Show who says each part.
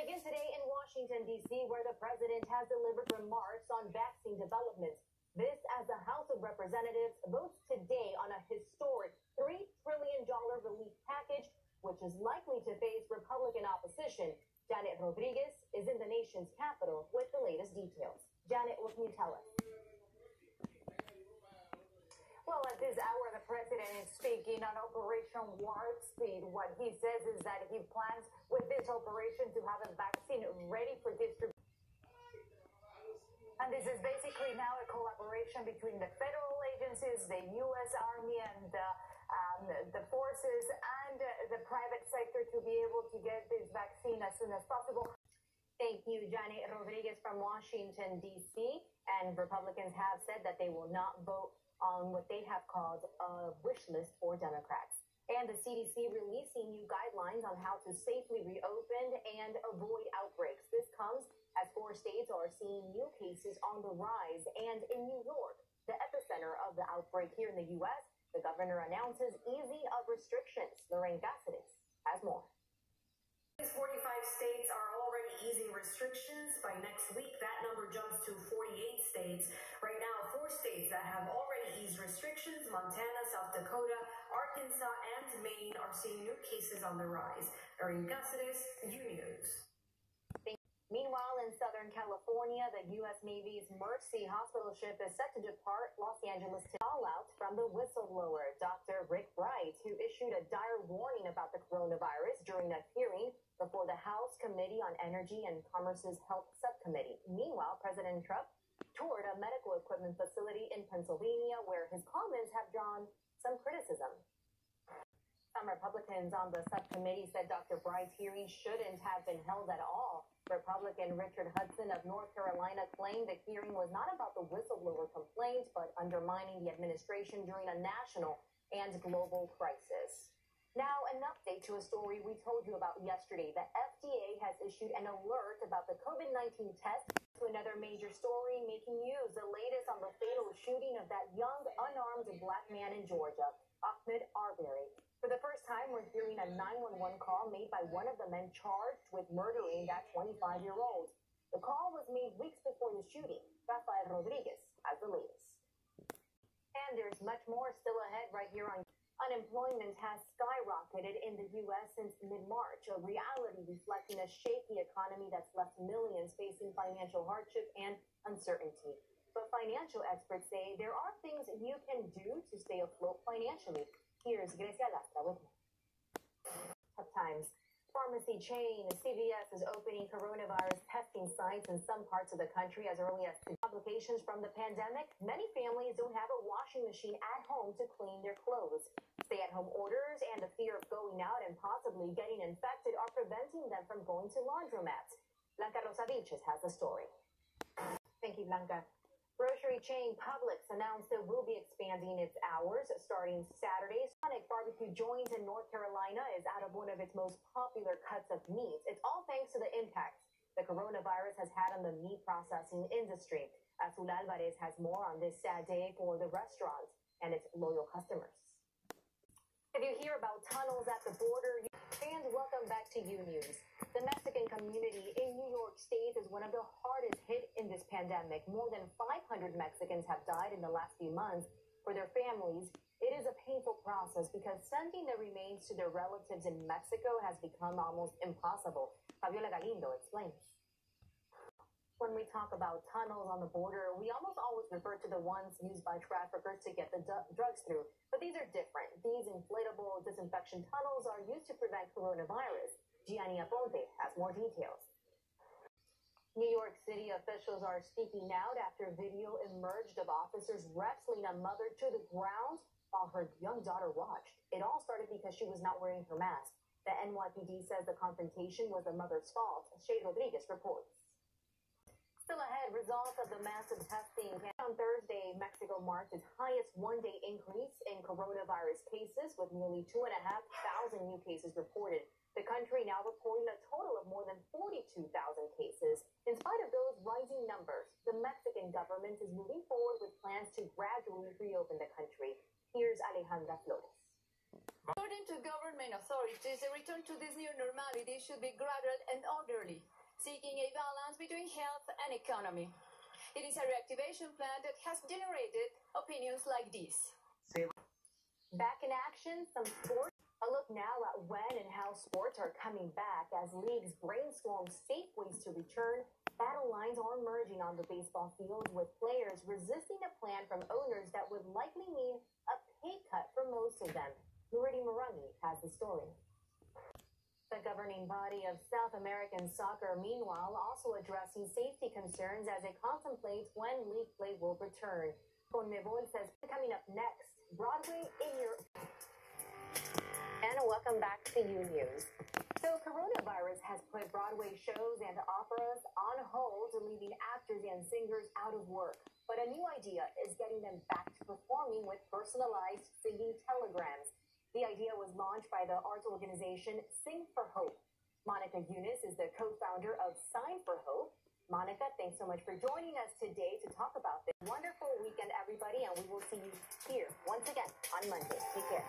Speaker 1: begin today in Washington, D.C., where the president has delivered remarks on vaccine development. This as the House of Representatives votes today on a historic $3 trillion relief package, which is likely to face Republican opposition. Janet Rodriguez is in the nation's capital with the latest details. Janet, what can you tell us? Well, at this hour, the president is speaking on Operation Warp Speed. What he says is that he plans with this operation to have a vaccine ready for distribution. And this is basically now a collaboration between the federal agencies, the U.S. Army, and the forces and the private sector to be able to get this vaccine as soon as possible. Thank you, Janet Rodriguez from Washington, D.C. And Republicans have said that they will not vote on what they have called a wish list for Democrats. And the CDC releasing new guidelines on how to safely reopen and avoid outbreaks. This comes as 4 states are seeing new cases on the rise. And in New York, the epicenter of the outbreak here in the U.S., the governor announces easing of restrictions. Lorraine Gassides has more.
Speaker 2: 45 states are already easing restrictions. By next week, that number jumps to 48 states. Right now, 4 states that have already eased restrictions, Montana, South Dakota, Arkansas, and Maine, are seeing new cases on the rise. Lorraine Gassides, News.
Speaker 1: Meanwhile, in Southern California, the U.S. Navy's Mercy hospital ship is set to depart Los Angeles to fallout from the whistleblower, Dr. Rick Bright, who issued a dire warning about the coronavirus during a hearing before the House Committee on Energy and Commerce's Health Subcommittee. Meanwhile, President Trump toured a medical equipment facility in Pennsylvania where his comments have drawn some criticism. Some Republicans on the subcommittee said Dr. Bright's hearing shouldn't have been held at all. Republican Richard Hudson of North Carolina claimed the hearing was not about the whistleblower complaint, but undermining the administration during a national and global crisis. Now, an update to a story we told you about yesterday. The FDA has issued an alert about the COVID-19 test. To another major story making news, the latest on the fatal shooting of that young, unarmed black man in Georgia, Ahmaud Arbery. For the first time, we're hearing a 911 call made by one of the men charged with murdering that 25-year-old. The call was made weeks before the shooting. Rafael Rodriguez has the latest. And there's much more still ahead right here on unemployment has skyrocketed in the U.S. since mid-March, a reality reflecting a shaky economy that's left millions facing financial hardship and uncertainty. But financial experts say there are things you can do to stay afloat financially. Here's Grecia Lastra with more. Tough times. Pharmacy chain CVS is opening coronavirus testing sites in some parts of the country as early as complications from the pandemic. Many families don't have a washing machine at home to clean their clothes. Stay-at-home orders and the fear of going out and possibly getting infected are preventing them from going to laundromats. Blanca Rosa Vilches has the story. Thank you, Blanca. Grocery chain Publix announced it will be expanding its hours starting Saturday. Sonic Barbecue Joint in North Carolina is out of one of its most popular cuts of meat. It's all thanks to the impact the coronavirus has had on the meat processing industry. Azul Alvarez has more on this sad day for the restaurant and its loyal customers. If you hear about tunnels at the border, and welcome back to U News. The Mexican community in New York State is one of the hardest hit in this pandemic. More than 500 Mexicans have died in the last few months. For their families, it is a painful process because sending their remains to their relatives in Mexico has become almost impossible. Fabiola Galindo explains. When we talk about tunnels on the border, we almost always refer to the ones used by traffickers to get the drugs through. But these are different. These inflatable disinfection tunnels are used to prevent coronavirus. Gianni Aponte has more details. New York City officials are speaking out after video emerged of officers wrestling a mother to the ground while her young daughter watched. It all started because she was not wearing her mask. The NYPD says the confrontation was the mother's fault. Shay Rodriguez reports. Still ahead, results of the massive testing. On Thursday, Mexico marked its highest one-day increase in coronavirus cases with nearly 2,500 new cases reported. The country now reporting a total of more than 42,000 cases. In spite of those rising numbers, the Mexican government is moving forward with plans to gradually reopen the country. Here's Alejandra Flores.
Speaker 3: According to to government authorities, the return to this new normality should be gradual and orderly, seeking a balance between health and economy. It is a reactivation plan that has generated opinions like this.
Speaker 1: Back in action, some sports. A look now at when and how sports are coming back as leagues brainstorm safe ways to return. Battle lines are emerging on the baseball field, with players resisting a plan from owners that would likely mean a pay cut for most of them. Nuriti Marangi has the story. The governing body of South American soccer, meanwhile, also addressing safety concerns as it contemplates when league play will return. CONMEBOL says coming up next, Broadway in your... And welcome back to U News. So coronavirus has put Broadway shows and operas on hold, leaving actors and singers out of work. But a new idea is getting them back to performing with personalized singing telegrams. The idea was launched by the arts organization Sing for Hope. Monica Yunus is the co-founder of Sign for Hope. Monica, thanks so much for joining us today to talk about this wonderful weekend, everybody, and we will see you here once again on Monday. Take care.